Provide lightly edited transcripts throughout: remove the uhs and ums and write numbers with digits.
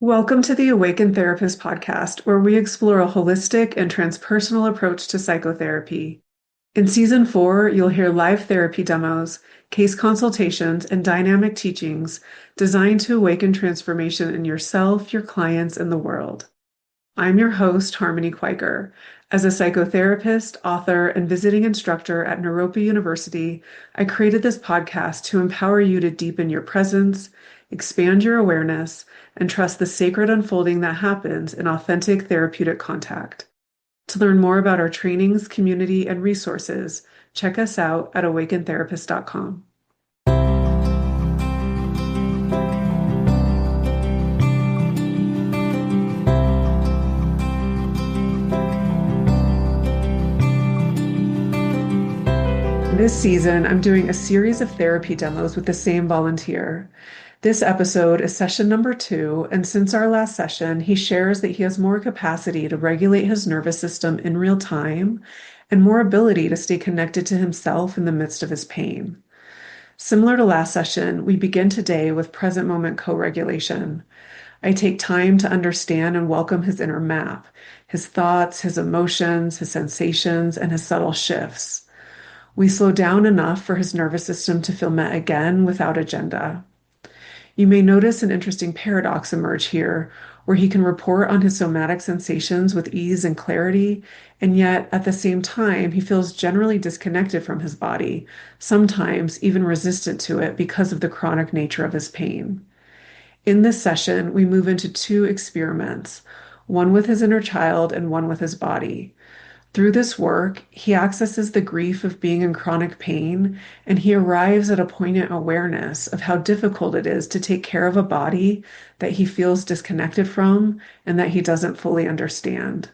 Welcome to the Awaken Therapist podcast, where we explore a holistic and transpersonal approach to psychotherapy. In season 4, you'll hear live therapy demos, case consultations, and dynamic teachings designed to awaken transformation in yourself, your clients, and the world. I'm your host, Harmony Quiker. As a psychotherapist, author, and visiting instructor at Naropa University, I created this podcast to empower you to deepen your presence, expand your awareness, and trust the sacred unfolding that happens in authentic therapeutic contact. To learn more about our trainings, community, and resources, check us out at awakentherapist.com. This season, I'm doing a series of therapy demos with the same volunteer. This episode is session number 2, and since our last session, he shares that he has more capacity to regulate his nervous system in real time and more ability to stay connected to himself in the midst of his pain. Similar to last session, we begin today with present moment co-regulation. I take time to understand and welcome his inner map, his thoughts, his emotions, his sensations, and his subtle shifts. We slow down enough for his nervous system to feel met again without agenda. You may notice an interesting paradox emerge here, where he can report on his somatic sensations with ease and clarity, and yet at the same time, he feels generally disconnected from his body, sometimes even resistant to it because of the chronic nature of his pain. In this session, we move into 2 experiments, one with his inner child and one with his body. Through this work, he accesses the grief of being in chronic pain, and he arrives at a poignant awareness of how difficult it is to take care of a body that he feels disconnected from and that he doesn't fully understand.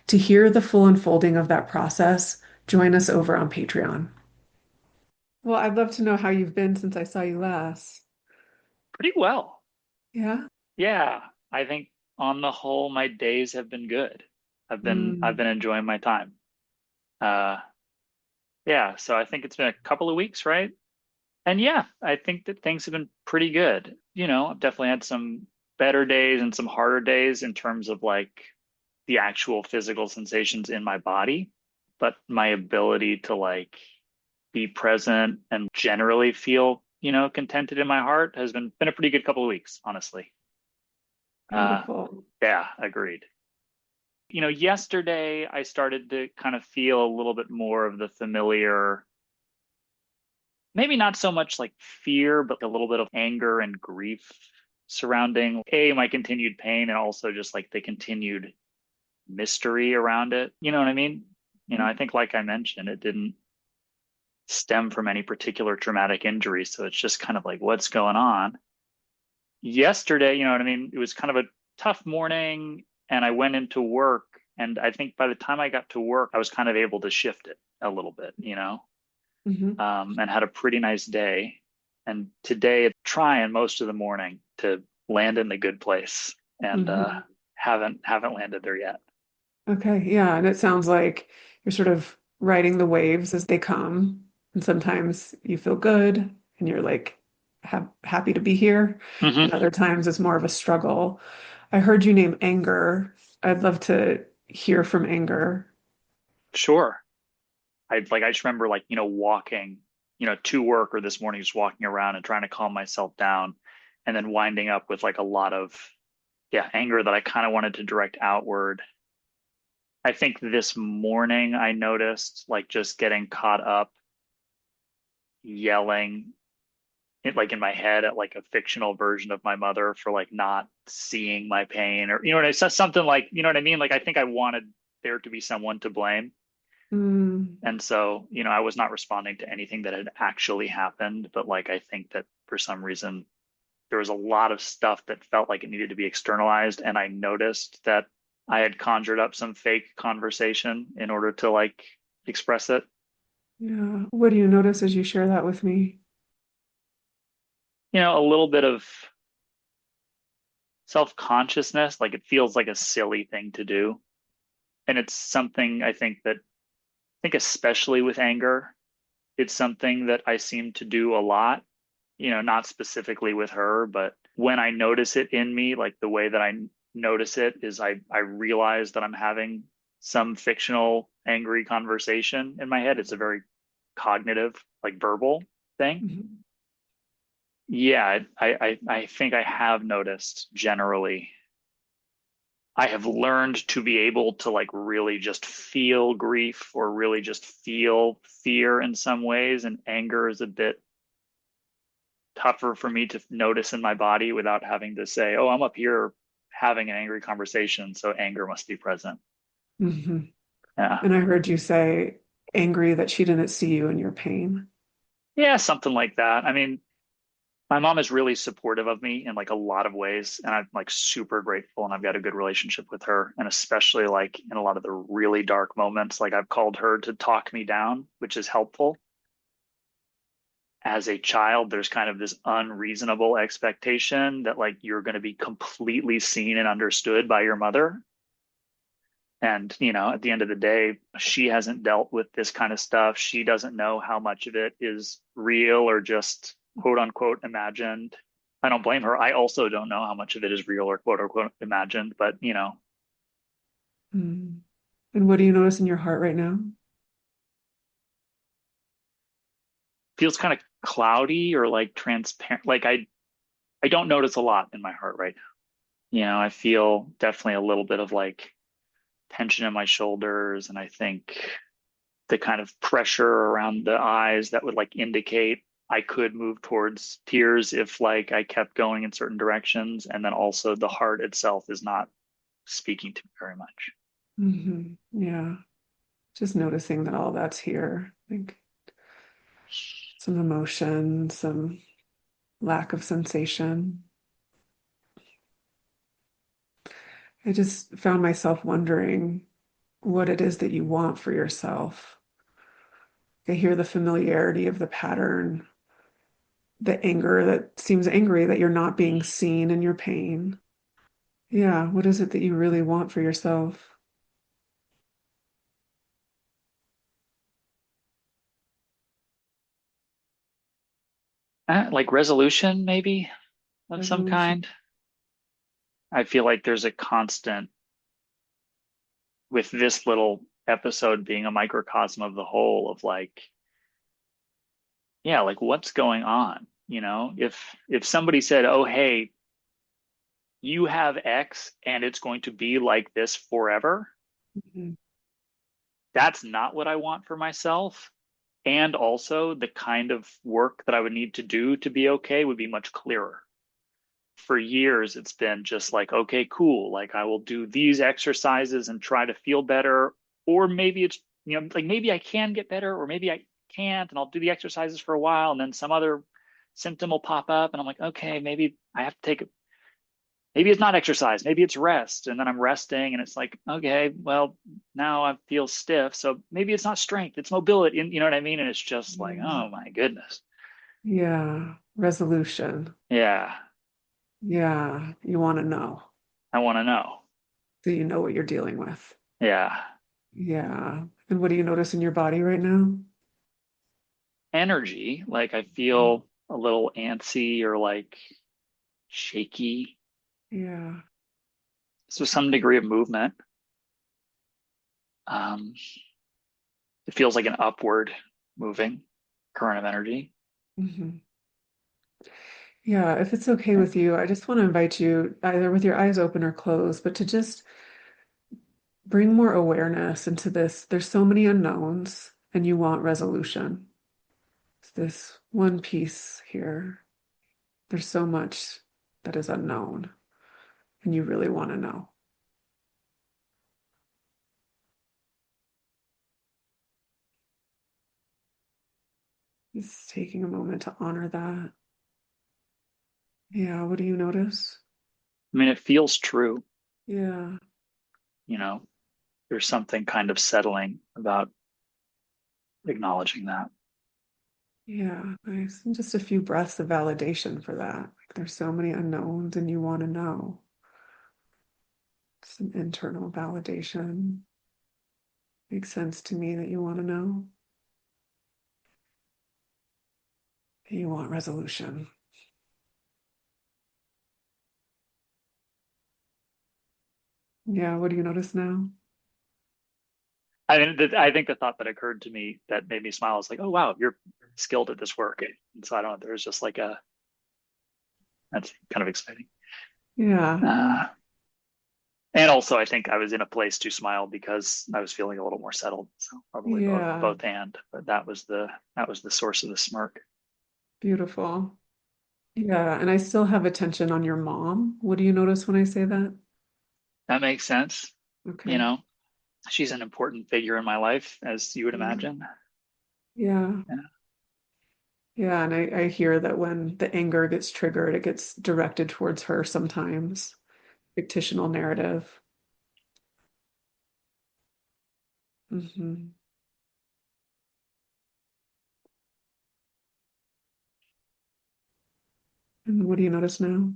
To hear the full unfolding of that process, join us over on Patreon. Well, I'd love to know how you've been since I saw you last. Pretty well. Yeah? Yeah, I think on the whole, my days have been good. I've been enjoying my time. Uh, yeah, so I think it's been a couple of weeks, right? And yeah, I think that things have been pretty good. I've definitely had some better days and some harder days in terms of like the actual physical sensations in my body, but my ability to like be present and generally feel, contented in my heart has been a pretty good couple of weeks, honestly. Uh, Beautiful. yeah, agreed. Yesterday I started to kind of feel a little bit more of the familiar, maybe not so much like fear, but a little bit of anger and grief surrounding my continued pain and also just like the continued mystery around it. You know what I mean? I think like I mentioned, it didn't stem from any particular traumatic injury. So it's just kind of like, what's going on? Yesterday, you know what I mean? It was kind of a tough morning and I went into work. And I think by the time I got to work, I was kind of able to shift it a little bit, Mhm. and had a pretty nice day. And today, trying most of the morning to land in the good place, and Mhm. haven't landed there yet. Okay, yeah, and it sounds like you're sort of riding the waves as they come, and sometimes you feel good and you're like happy to be here, Hmm. and other times it's more of a struggle. I heard you name anger. I'd love to hear from anger. Sure. I just remember like, walking, to work or this morning, just walking around and trying to calm myself down and then winding up with like a lot of, yeah, anger that I kind of wanted to direct outward. I think this morning I noticed like just getting caught up yelling it like in my head at like a fictional version of my mother for like not seeing my pain or it's just something like what I mean, like I think I wanted there to be someone to blame. Mm, And so, I was not responding to anything that had actually happened. But like, I think that for some reason, there was a lot of stuff that felt like it needed to be externalized. And I noticed that I had conjured up some fake conversation in order to like express it. yeah. What do you notice as you share that with me? A little bit of self consciousness, like it feels like a silly thing to do. And it's something I think especially with anger, it's something that I seem to do a lot, not specifically with her, but when I notice it in me, like the way that I notice it is I realize that I'm having some fictional angry conversation in my head. It's a very cognitive, like verbal thing. Mhm. Yeah, I think I have noticed generally. I have learned to be able to like really just feel grief or really just feel fear in some ways, and anger is a bit tougher for me to notice in my body without having to say, "Oh, I'm up here having an angry conversation, so anger must be present." Mhm. Yeah. And I heard you say angry that she didn't see you in your pain. Yeah, something like that. I mean, my mom is really supportive of me in like a lot of ways, and I'm like super grateful, and I've got a good relationship with her, and especially like in a lot of the really dark moments, like I've called her to talk me down, which is helpful. As a child, there's kind of this unreasonable expectation that like you're going to be completely seen and understood by your mother. And, at the end of the day, she hasn't dealt with this kind of stuff. She doesn't know how much of it is real or just quote unquote imagined. I don't blame her. I also don't know how much of it is real or quote unquote imagined, but, Mm. And what do you notice in your heart right now? feels kind of cloudy or like transparent. Like I don't notice a lot in my heart right now. I feel definitely a little bit of like tension in my shoulders, and I think the kind of pressure around the eyes that would like indicate I could move towards tears if like I kept going in certain directions. And then also the heart itself is not speaking to me very much. Yeah. Just noticing that all that's here. Like some emotion, some lack of sensation. I just found myself wondering what it is that you want for yourself. I hear the familiarity of the pattern, the anger that seems angry that you're not being seen in your pain. Yeah, what is it that you really want for yourself? Like resolution, maybe of some Resolution. kind. I feel like there's a constant with this little episode being a microcosm of the whole of like, yeah, like what's going on? If somebody said, "Oh, hey, you have X and it's going to be like this forever," Mhm. that's not what I want for myself. And also, the kind of work that I would need to do to be okay would be much clearer. For years, it's been just like, okay, cool. Like, I will do these exercises and try to feel better. Or maybe it's, like maybe I can get better, or maybe I can't. And I'll do the exercises for a while. And then some other symptom will pop up. And I'm like, okay, maybe I have to take maybe it's not exercise, maybe it's rest. And then I'm resting and it's like, okay, well, now I feel stiff. So maybe it's not strength, it's mobility. And you know what I mean? And it's just like, Mm. oh my goodness. Yeah, resolution. Yeah, Yeah, you want to know. I want to know. So you know what you're dealing with. Yeah. Yeah. And what do you notice in your body right now? Energy, like I feel a little antsy or like shaky. Yeah. So some degree of movement. Um, it feels like an upward moving current of energy. hmm Yeah, if it's okay with you, I just want to invite you, either with your eyes open or closed, but to just bring more awareness into this. There's so many unknowns, and you want resolution. It's this one piece here. There's so much that is unknown, and you really want to know. Just taking a moment to honor that. Yeah, what do you notice? I mean, it feels true, Yeah, you know, there's something kind of settling about acknowledging that. yeah, nice. And just a few breaths of validation for that. Like there's so many unknowns, and you want to know. Some internal validation. Makes sense to me that you want to know. You want resolution. Yeah, what do you notice now? I think the thought that occurred to me that made me smile is like, oh wow, you're skilled at this work. And so I don't know, there's just like a that's kind of exciting. Yeah, Uh, and also, I think I was in a place to smile because I was feeling a little more settled. So probably yeah, both and, but that was the source of the smirk. beautiful. Yeah, and I still have attention on your mom. What do you notice when I say that? That makes sense. You Okay. know, she's an important figure in my life, as you would Yeah. imagine. Yeah. Yeah. Yeah, and I hear that when the anger gets triggered, it gets directed towards her sometimes. Fictional narrative. Hmm. And what do you notice now?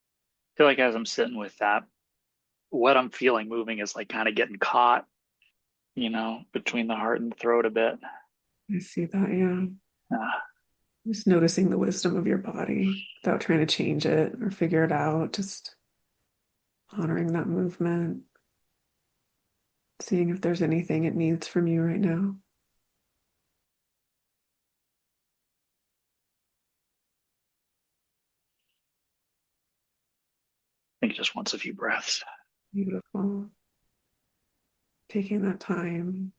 I feel like as I'm sitting with that, what I'm feeling moving is like kind of getting caught, between the heart and the throat a bit. I see that, yeah. Uh, Just noticing the wisdom of your body without trying to change it or figure it out, just honoring that movement, seeing if there's anything it needs from you right now. I think it just wants a few breaths. Beautiful. Taking that time,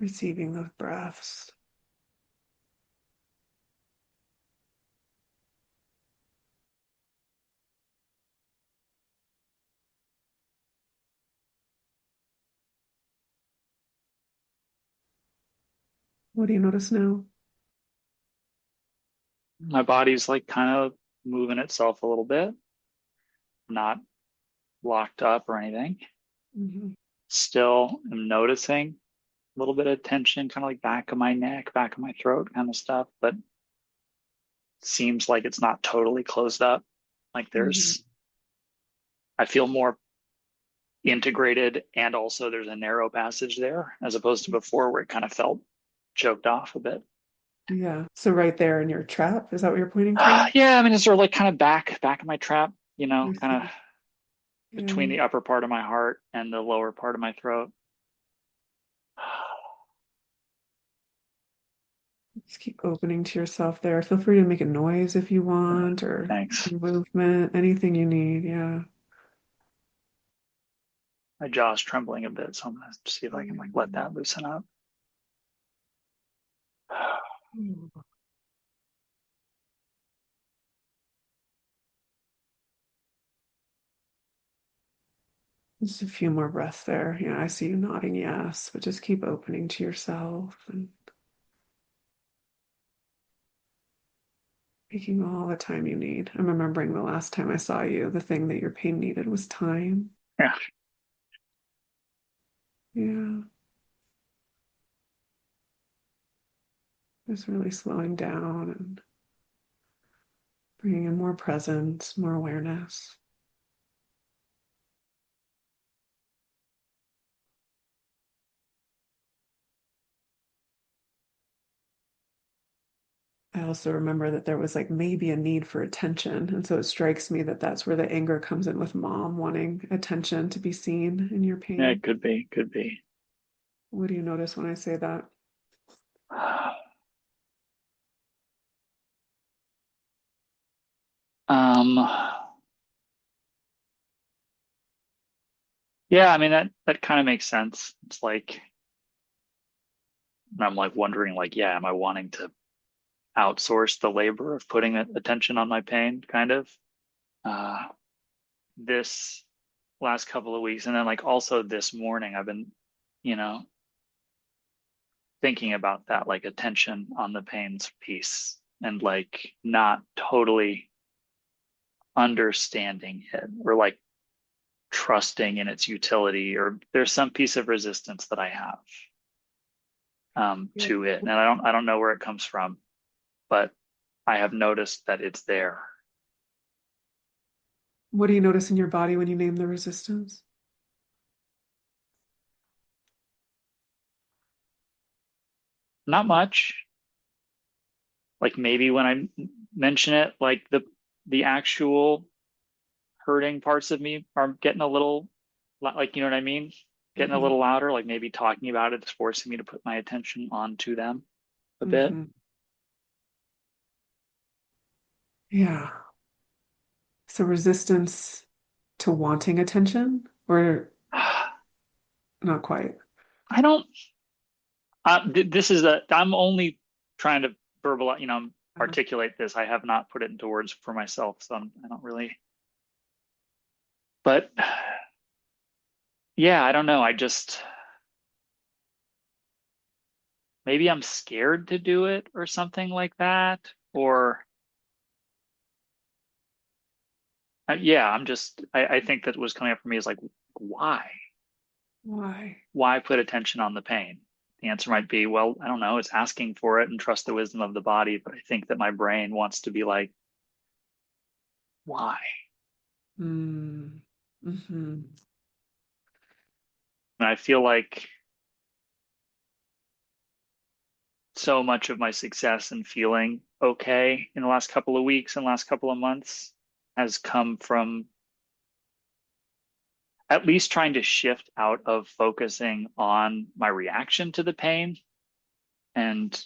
receiving those breaths. What do you notice now? My body's like kind of moving itself a little bit, not locked up or anything. Hmm. Still am noticing a little bit of tension, kind of like back of my neck, back of my throat kind of stuff, but seems like it's not totally closed up. Like Hmm. I feel more integrated and also there's a narrow passage there as opposed to before where it kind of felt choked off a bit. Yeah. So right there in your trap, is that what you're pointing to? Yeah, I mean, it's sort of like kind of back of my trap, I kind of see. between Yeah. the upper part of my heart and the lower part of my throat. Just keep opening to yourself there. Feel free to make a noise if you want or Thanks. movement, anything you need. Yeah. My jaw's trembling a bit, so I'm gonna see if I can like let Mm. that loosen up. Just a few more breaths there. Yeah, I see you nodding yes, but just keep opening to yourself and taking all the time you need. I'm remembering the last time I saw you, the thing that your pain needed was time. Yeah, Yeah, just really slowing down and bringing in more presence, more awareness. I also remember that there was like maybe a need for attention. And so it strikes me that that's where the anger comes in with mom wanting attention to be seen in your yeah, pain. it could be. What do you notice when I say that? Um, yeah, I mean that kind of makes sense. It's like I'm like wondering, like, yeah, am I wanting to outsource the labor of putting attention on my pain, kind of? Uh, this last couple of weeks, and then like also this morning, I've been, you know, thinking about that, like attention on the pains piece, and like not totally understanding it or like trusting in its utility, or there's some piece of resistance that I have Yeah. to it, and I don't know where it comes from, but I have noticed that it's there. What do you notice in your body when you name the resistance? Not much. like maybe when I mention it, like the actual hurting parts of me are getting a little like, you know what I mean? Getting a Hmm. little louder, like maybe talking about it is forcing me to put my attention onto them a bit. Hmm. Yeah. So resistance to wanting attention, or not quite? I don't this is a I'm only trying to verbalize, Uh-huh. articulate this. I have not put it into words for myself, so I don't really. But yeah, I don't know. I just maybe I'm scared to do it or something like that. Or yeah, I think that was coming up for me is like, why? Why? Why put attention on the pain? The answer might be, well, I don't know, it's asking for it and trust the wisdom of the body. But I think that my brain wants to be like, why? Mm. Hmm. And I feel like so much of my success and feeling okay in the last couple of weeks and last couple of months has come from at least trying to shift out of focusing on my reaction to the pain. And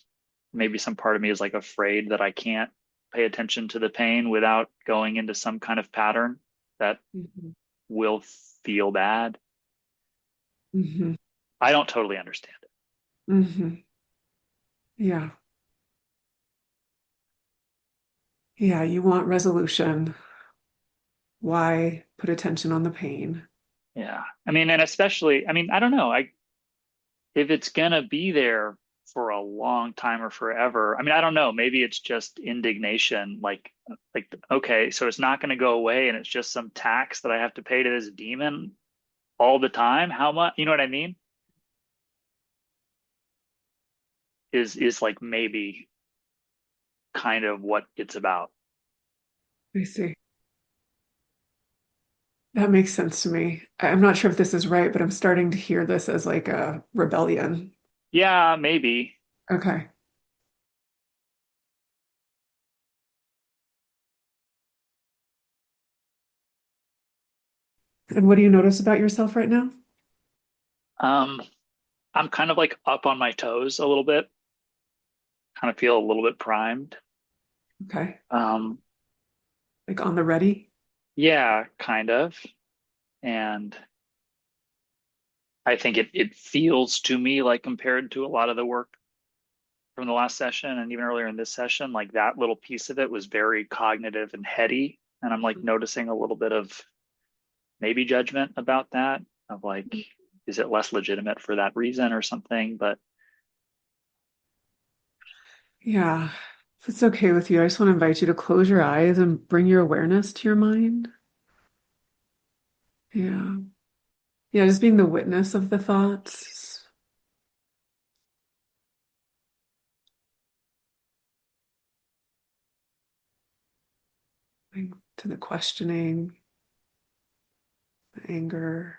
maybe some part of me is like afraid that I can't pay attention to the pain without going into some kind of pattern that Hmm. will feel bad. Hmm. I don't totally understand it. Hmm. Yeah. Yeah, you want resolution. Why put attention on the pain? Yeah. I mean, and especially, I mean, I don't know. If it's gonna be there for a long time or forever, I mean, I don't know. Maybe it's just indignation, like okay, so it's not gonna go away, and it's just some tax that I have to pay to this demon all the time. How much? You know what I mean? Is like maybe kind of what it's about. I see. That makes sense to me. I'm not sure if this is right, but I'm starting to hear this as like a rebellion. Yeah, maybe. Okay. And what do you notice about yourself right now? Um, I'm kind of like up on my toes a little bit. Kind of feel a little bit primed. Okay. Um, Like on the ready? yeah, kind of. And I think it feels to me like compared to a lot of the work from the last session and even earlier in this session, like that little piece of it was very cognitive and heady. And I'm like noticing a little bit of maybe judgment about that, of like, is it less legitimate for that reason or something? But Yeah. If it's okay with you, I just want to invite you to close your eyes and bring your awareness to your mind. Yeah. Yeah, just being the witness of the thoughts, like, to the questioning, the anger,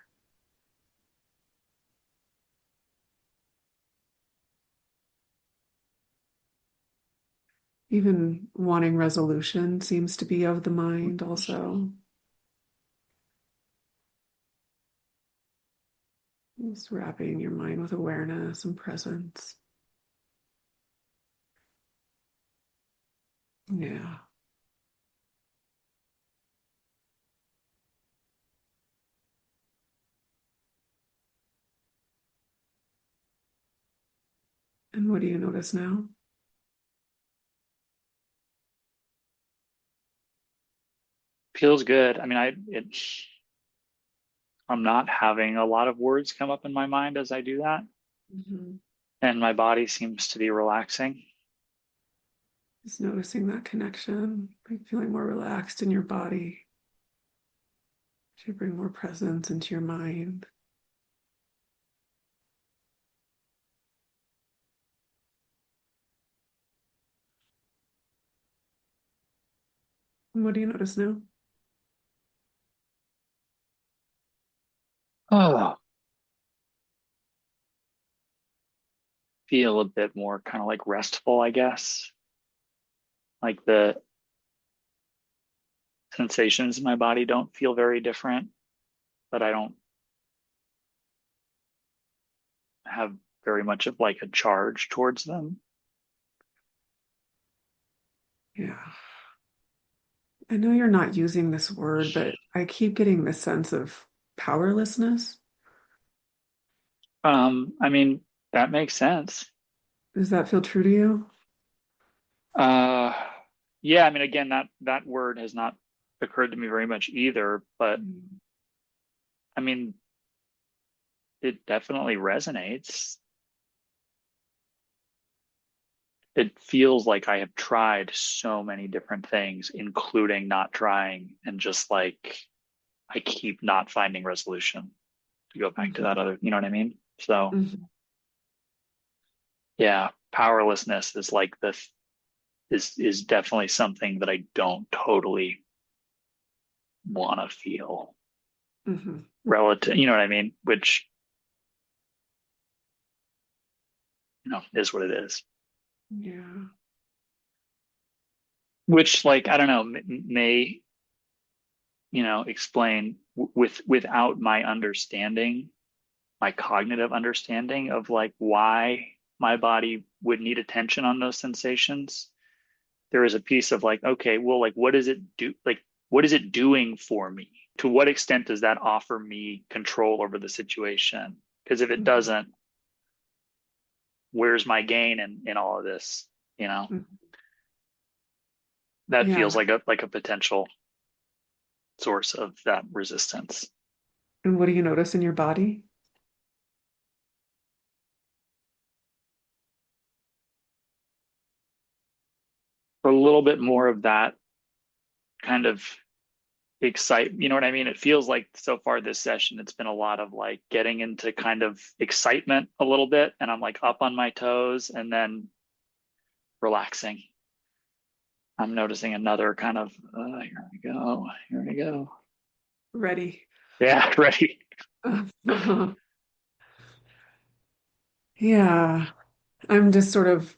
even wanting resolution seems to be of the mind also. Just wrapping your mind with awareness and presence. Yeah. And what do you notice now? feels good. I mean, I'm not having a lot of words come up in my mind as I do that. Mhm. And my body seems to be relaxing. Just noticing that connection, like feeling more relaxed in your body. To bring more presence into your mind. And what do you notice now? Oh, feel a bit more kind of like restful, I guess. Like the sensations in my body don't feel very different, but I don't have very much of like a charge towards them. Yeah. I know you're not using this word, but I keep getting the sense of powerlessness. I mean, that makes sense. Does that feel true to you? Uh, yeah, I mean, again, that word has not occurred to me very much either, but Mm. I mean, it definitely resonates. It feels like I have tried so many different things, including not trying, and just like I keep not finding resolution to go back to Mhm. that other, you know what I mean? So, Mhm. yeah, powerlessness is like the is definitely something that I don't totally want to feel Mhm. relative, you know what I mean? Which, is what it is. Yeah. Which, like, I don't know, may, explain without my understanding, my cognitive understanding of like why my body would need attention on those sensations. There is a piece of like, okay, well, like, what does it do? Like, what is it doing for me? To what extent does that offer me control over the situation? Because if it Mhm. doesn't, where's my gain in all of this? You know, Mhm. that feels Yeah. like a potential source of that resistance. And what do you notice in your body? A little bit more of that kind of you know what I mean? It feels like so far this session, it's been a lot of like getting into kind of excitement a little bit, and I'm like up on my toes and then relaxing. I'm noticing another kind of, here we go, here we go. Ready. Yeah, ready. Yeah. I'm just sort of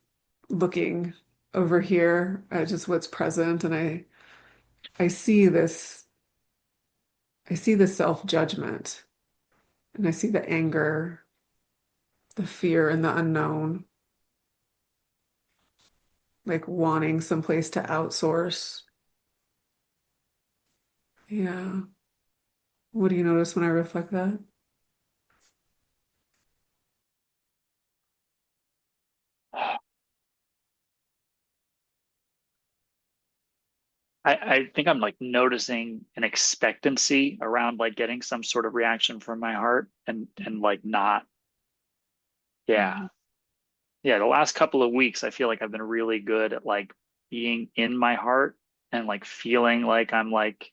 looking over here at just what's present, and I see this, I see the self-judgment, and I see the anger, the fear, and the unknown, like wanting someplace to outsource. Yeah. What do you notice when I reflect that? I think I'm like noticing an expectancy around like getting some sort of reaction from my heart, and like not, yeah. Mhm. Yeah, the last couple of weeks, I feel like I've been really good at like being in my heart and like feeling like I'm like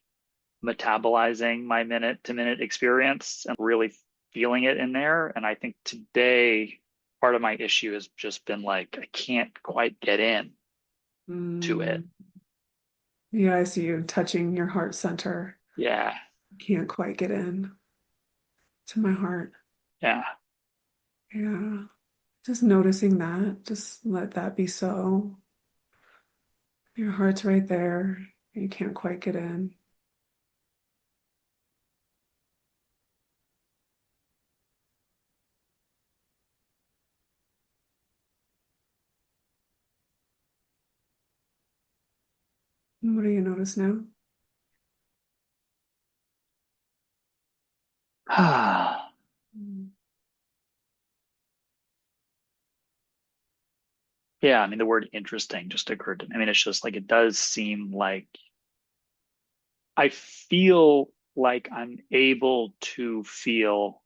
metabolizing my minute to minute experience and really feeling it in there. And I think today, part of my issue has just been like, I can't quite get in to it. Mm. Yeah, I see you touching your heart center. Yeah. Can't quite get in to my heart. Yeah. Yeah. Just noticing that. Just let that be so. Your heart's right there. You can't quite get in. What do you notice now? Mm. Yeah. I mean, the word interesting just occurred to me. I mean, it's just like, it does seem like I feel like I'm able to feel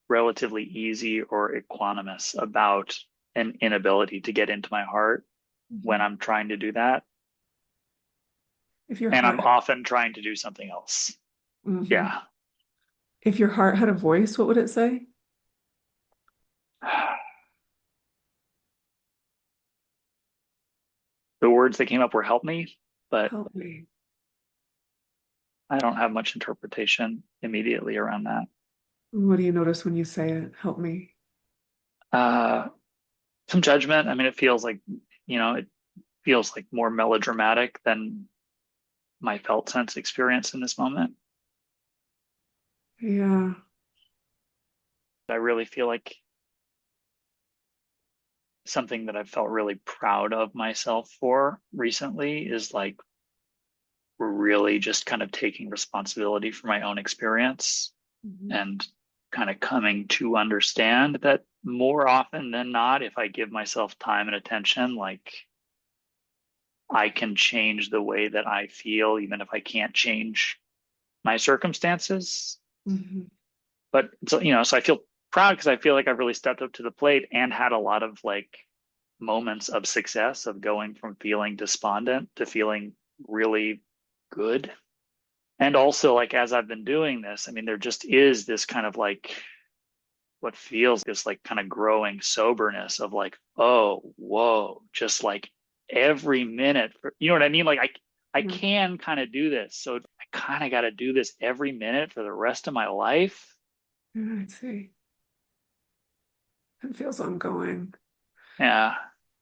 relatively easy or equanimous about an inability to get into my heart when Mhm. I'm trying to do that. If your And heart I'm had, often trying to do something else. Mhm. Yeah. If your heart had a voice, what would it say? The words that came up were help me, but Help me. I don't have much interpretation immediately around that. What do you notice when you say it? Help me. Uh, some judgment. I mean, it feels like, you know, feels like more melodramatic than my felt sense experience in this moment. Yeah. I really feel like something that I've felt really proud of myself for recently is like really just kind of taking responsibility for my own experience Mhm. and kind of coming to understand that more often than not, if I give myself time and attention, like I can change the way that I feel, even if I can't change my circumstances. Mhm. But so, so I feel proud because I feel like I've really stepped up to the plate and had a lot of like moments of success of going from feeling despondent to feeling really good. And also, like, as I've been doing this, I mean, there just is this kind of like what feels this like kind of growing soberness of like, oh, whoa, just like every minute, you know what I mean? Like, I Yeah. can kind of do this. So I kind of got to do this every minute for the rest of my life. Yeah, I see. It feels ongoing. Yeah.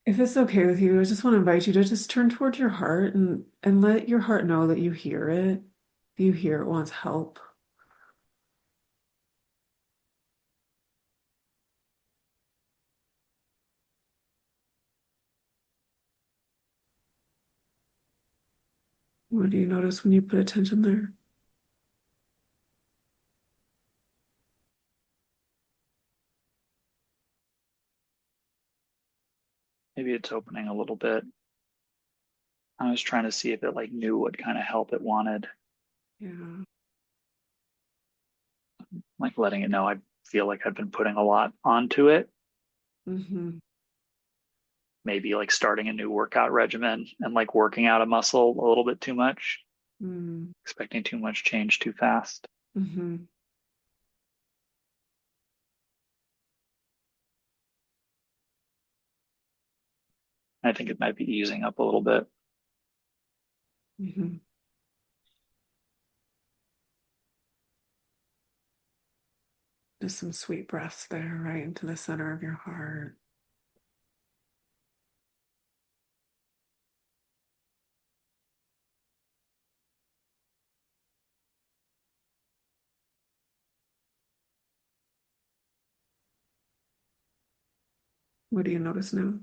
If it's okay with you, I just want to invite you to just turn towards your heart and let your heart know that you hear it. You hear it wants help. What do you notice when you put attention there? Maybe it's opening a little bit. I was trying to see if it like knew what kind of help it wanted, Yeah. like letting it know I feel like I've been putting a lot onto it. Mm-hmm. Maybe like starting a new workout regimen and like working out a muscle a little bit too much, Mm-hmm. expecting too much change too fast. Mm-hmm. I think it might be easing up a little bit. Mm-hmm. Just some sweet breaths there, right into the center of your heart. What do you notice now?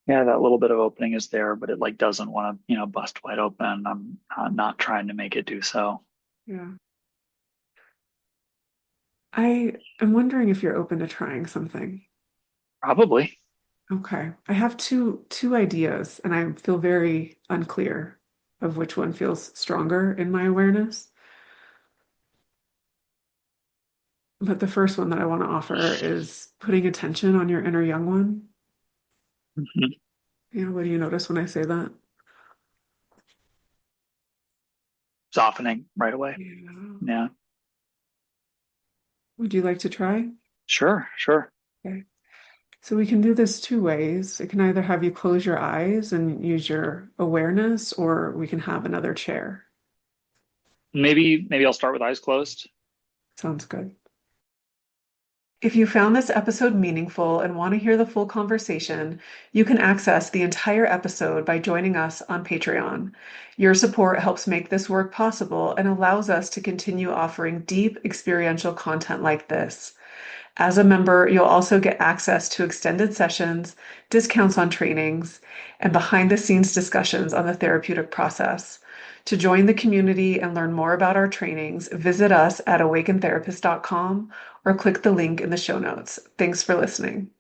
Yeah, that little bit of opening is there, but it like doesn't want to, bust wide open. I'm not trying to make it do so. Yeah. I am wondering if you're open to trying something. Probably. Okay. I have two ideas, and I feel very unclear of which one feels stronger in my awareness. But the first one that I want to offer is putting attention on your inner young one. Mhm. What do you notice when I say that? Softening right away. Yeah. Yeah, Would you like to try? sure, sure. Okay. So we can do this two ways. I can either have you close your eyes and use your awareness, or we can have another chair. Maybe I'll start with eyes closed. Sounds good. If you found this episode meaningful and want to hear the full conversation, you can access the entire episode by joining us on Patreon. Your support helps make this work possible and allows us to continue offering deep experiential content like this. As a member, you'll also get access to extended sessions, discounts on trainings, and behind the scenes discussions on the therapeutic process. To join the community and learn more about our trainings, visit us at awakentherapist.com or click the link in the show notes. Thanks for listening.